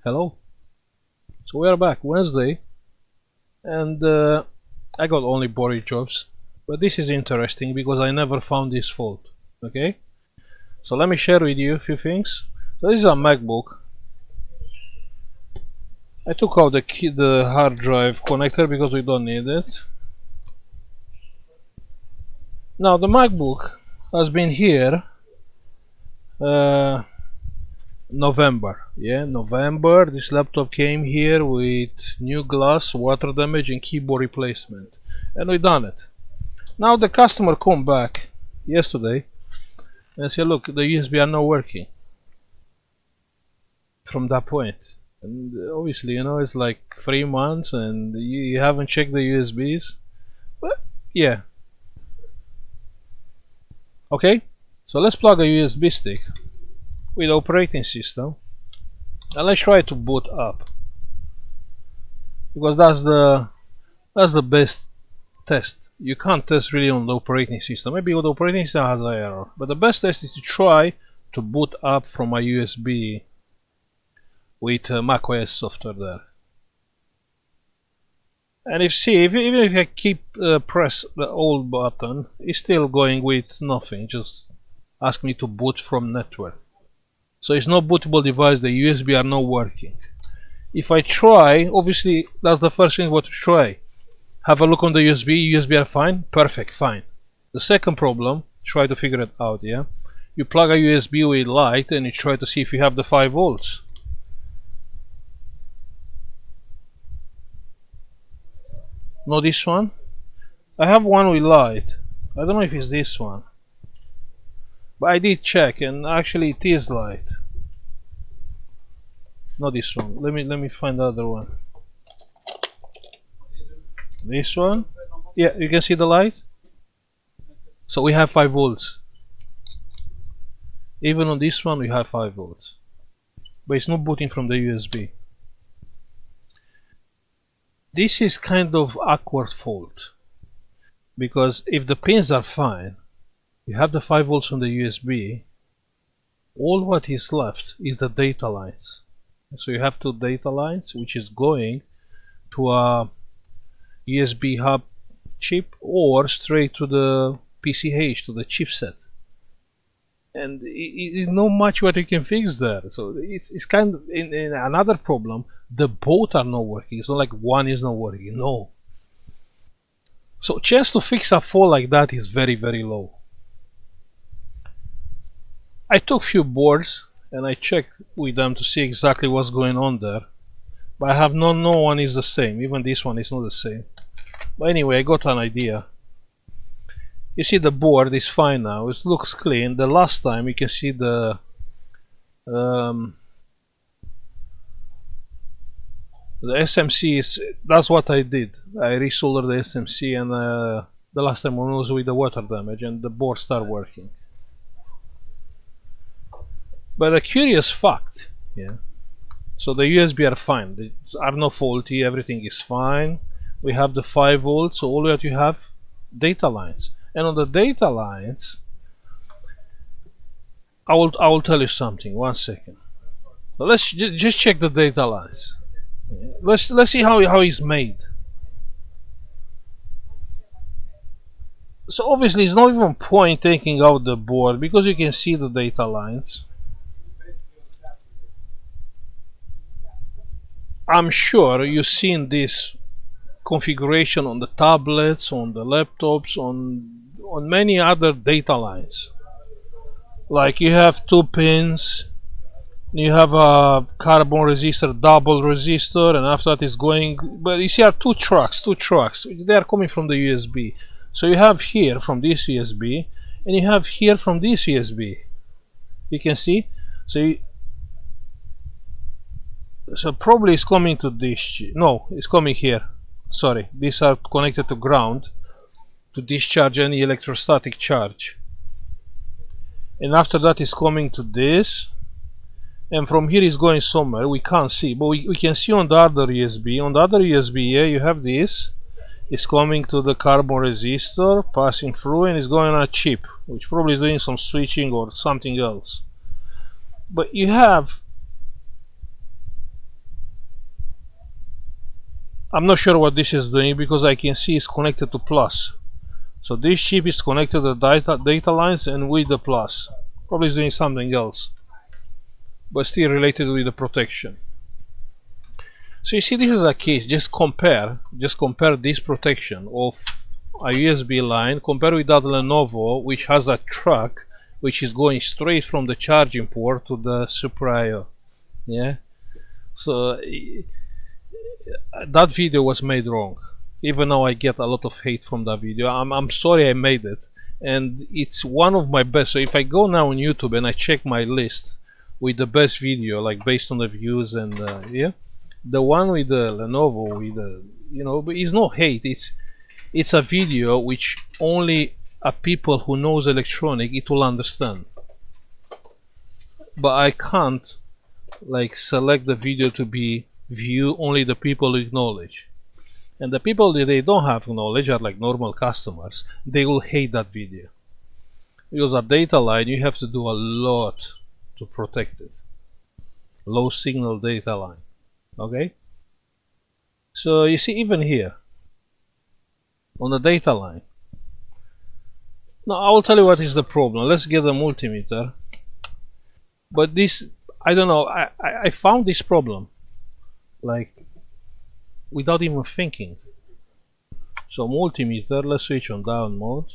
Hello. So we are back Wednesday, and I got only boring jobs, but this is interesting because I never found this fault. Okay, so let me share with you a few things. So this is a MacBook. I took out the hard drive connector because we don't need it. Now the MacBook has been here November. Yeah, November. This laptop came here with new glass, water damage, and keyboard replacement, and we done it. Now the customer come back yesterday and say, look, the USB are not working from that point. And obviously, it's like 3 months and you haven't checked the USBs. But yeah. Okay, so let's plug a USB stick with operating system and let's try to boot up, because that's the best test. You can't test really on the operating system. Maybe the operating system has an error, but the best test is to try to boot up from a USB with macOS software there. And even if I keep press the old button, it's still going with nothing. Just ask me to boot from network. So it's no bootable device. The USB are not working. If I try, obviously that's the first thing what to try. Have a look on the USB. USB are fine. Perfect, fine. The second problem, try to figure it out. Yeah, you plug a USB with light and you try to see if you have the 5 volts. No, this one. I have one with light. I don't know if it's this one, but I did check and actually it is light. Not this one. Let me find the other one. This one. Yeah, you can see the light. So we have 5 volts. Even on this one we have 5 volts, but it's not booting from the USB. This is kind of awkward fault, because if the pins are fine, you have the 5 volts on the USB, all what is left is the data lines. So you have 2 data lines which is going to a USB hub chip or straight to the PCH, to the chipset. And it's not much what you can fix there. So it's kind of in another problem. The both are not working. It's not like one is not working. No. So chance to fix a fault like that is very, very low. I took few boards and I checked with them to see exactly what's going on there, but I have no one is the same. Even this one is not the same. But anyway, I got an idea. You see the board is fine now. It looks clean. The last time you can see the SMC is. That's what I did. I resoldered the SMC, and the last time one was with the water damage, and the board started working. But a curious fact, yeah. So the USB are fine. They are not faulty. Everything is fine. We have the 5 volts. So all that you have, data lines. And on the data lines, I will tell you something. 1 second. So let's just check the data lines. Let's see how it's made. So obviously, it's not even point taking out the board because you can see the data lines. I'm sure you've seen this configuration on the tablets, on the laptops, on many other data lines. Like you have 2 pins, you have a carbon resistor, double resistor, and after that is going. But you see, are two tracks. They are coming from the USB. So you have here from this USB, and you have here from this USB. You can see. So probably it's coming to this. No, it's coming here. Sorry, these are connected to ground to discharge any electrostatic charge. And after that is coming to this. And from here is going somewhere. We can't see, but we can see on the other USB. On the other USB, yeah, you have this. It's coming to the carbon resistor, passing through, and it's going on a chip, which probably is doing some switching or something else. But you have I'm not sure what this is doing because I can see it's connected to plus. So this chip is connected to the data lines and with the plus. Probably is doing something else, but still related with the protection. So you see, this is a case. Just compare this protection of a USB line, compare with that Lenovo, which has a truck which is going straight from the charging port to the Super I/O. Yeah. So that video was made wrong. Even now I get a lot of hate from that video. I'm sorry I made it, and it's one of my best. So if I go now on YouTube and I check my list with the best video, like based on the views and yeah, the one with the Lenovo with the, you know, but it's no hate. It's a video which only a people who knows electronic it will understand. But I can't like select the video to be view only the people with knowledge. And the people that they don't have knowledge are like normal customers. They will hate that video. Because a data line you have to do a lot to protect it. Low signal data line. Okay? So you see even here on the data line. Now I will tell you what is the problem. Let's get a multimeter. But this, I don't know, I found this problem like without even thinking. So multimeter, let's switch on down mode.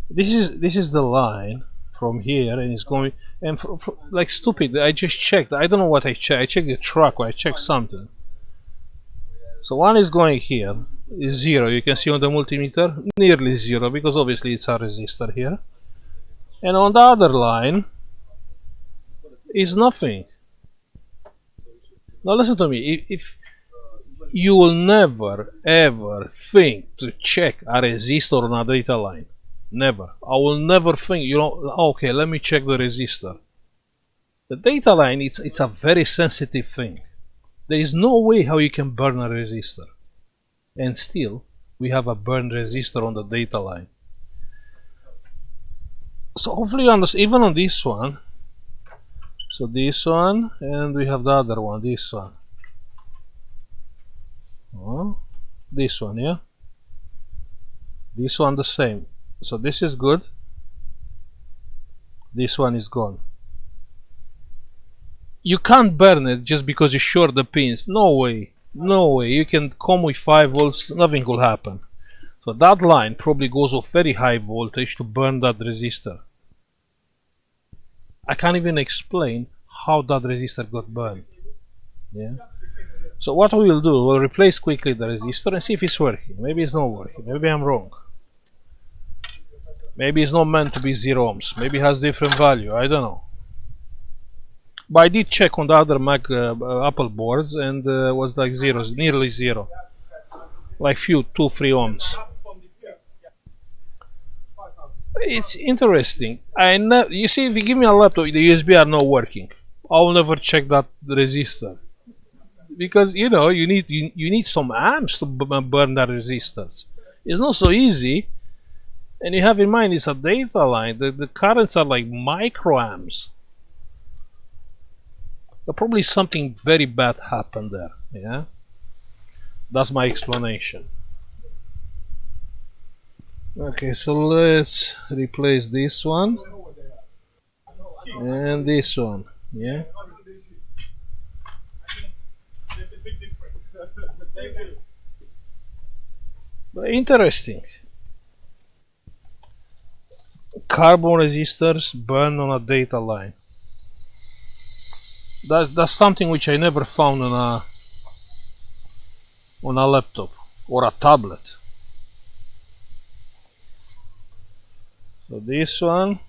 This is the line from here, and it's going, and like stupid, I just checked. I don't know what I checked. I checked the truck, or I checked something. So one is going here, is 0. You can see on the multimeter, nearly 0, because obviously it's a resistor here. And on the other line is nothing. Now listen to me. If you will never ever think to check a resistor on a data line. Never. I will never think, you know, okay, let me check the resistor. The data line, it's a very sensitive thing. There is no way how you can burn a resistor. And still, we have a burned resistor on the data line. So hopefully you understand, even on this one. So this one, and we have the other one, this one. Oh, this one, yeah? This one the same. So this is good. This one is gone. You can't burn it just because you short the pins. No way. No way. You can come with 5 volts, nothing will happen. So that line probably goes off very high voltage to burn that resistor. I can't even explain how that resistor got burned. Yeah. So what we will do, we'll replace quickly the resistor and see if it's working. Maybe it's not working. Maybe I'm wrong. Maybe it's not meant to be 0 ohms. Maybe it has different value. I don't know. But I did check on the other Mac Apple boards and was like 0, nearly 0. Like few 2-3 ohms. It's interesting. You see, if you give me a laptop, the USB are not working. I will never check that resistor. Because you know you need some amps to burn that resistance. It's not so easy, and you have in mind it's a data line. The currents are like microamps. But probably something very bad happened there. Yeah, that's my explanation. Okay, so let's replace this one and this one. Yeah. Interesting. Carbon resistors burn on a data line. That's something which I never found on a laptop or a tablet. So this one.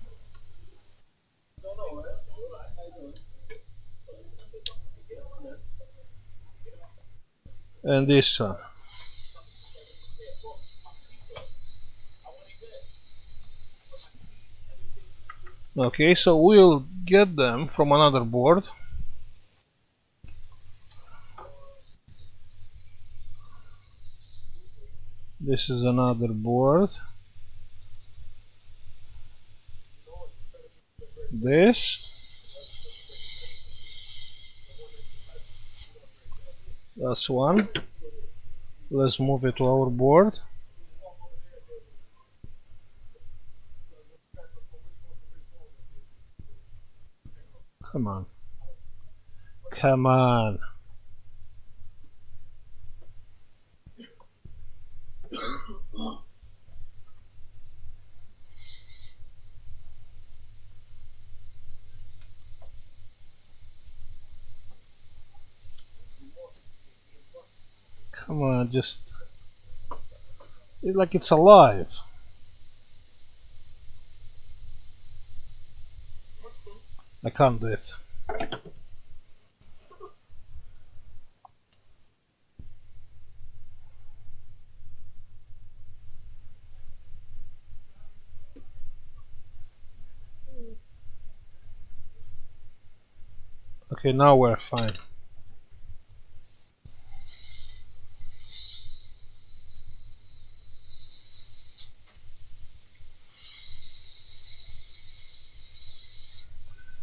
And this one. Okay, so we'll get them from another board. This is another board. This. That's one. Let's move it to our board. Come on. Come on. Come on, just... It's like it's alive. I can't do it. Okay, now we're fine.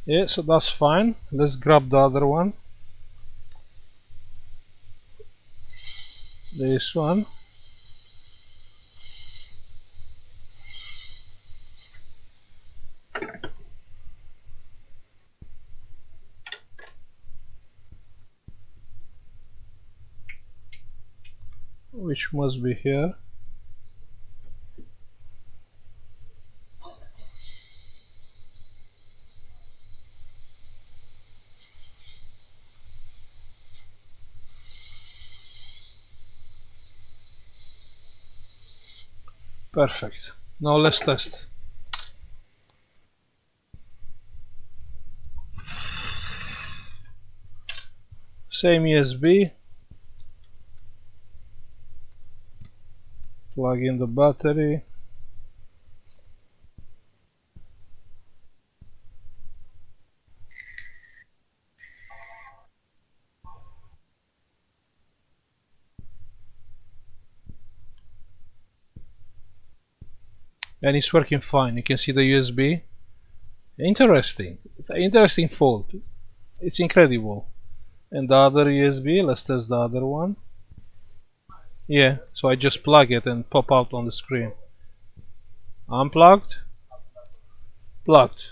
Yeah, so that's fine. Let's grab the other one. This one. Which must be here. Perfect. Now let's test. Same USB. Plug in the battery. And it's working fine. You can see the USB. Interesting. It's an interesting fault. It's incredible. And the other USB, let's test the other one. Yeah, so I just plug it and pop out on the screen. Unplugged. Plugged.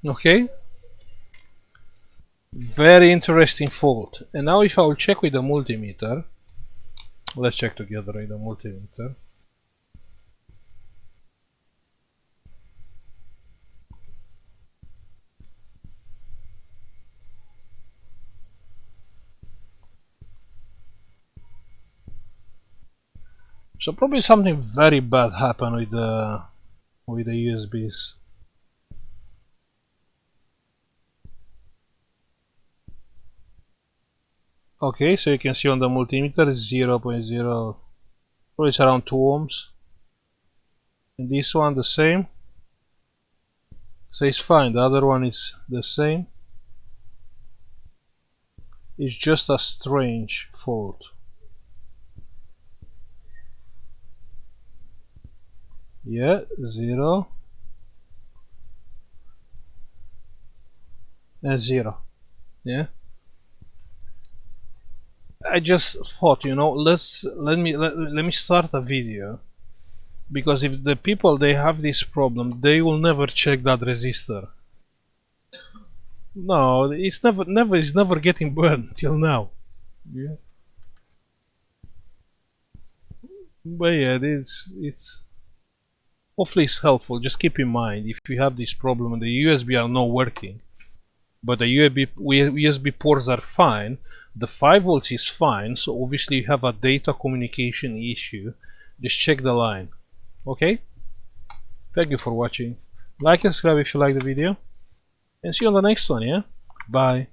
Okay. Very interesting fault. And now if I will check with the multimeter. Let's check together with the multimeter. So probably something very bad happened with the USBs. Okay, so you can see on the multimeter is 0.0, probably it's around 2 ohms. And this one the same. So it's fine, the other one is the same. It's just a strange fault. Yeah, 0 and 0. Yeah. I just thought, you know, let me start a video, because if the people they have this problem, they will never check that resistor. No, it's never getting burned till now. Yeah. But yeah, it's hopefully it's helpful. Just keep in mind, if you have this problem and the USB are not working, but the USB ports are fine, the 5 volts is fine, so obviously you have a data communication issue. Just check the line. Okay? Thank you for watching. Like and subscribe if you like the video, and see you on the next one, yeah? Bye.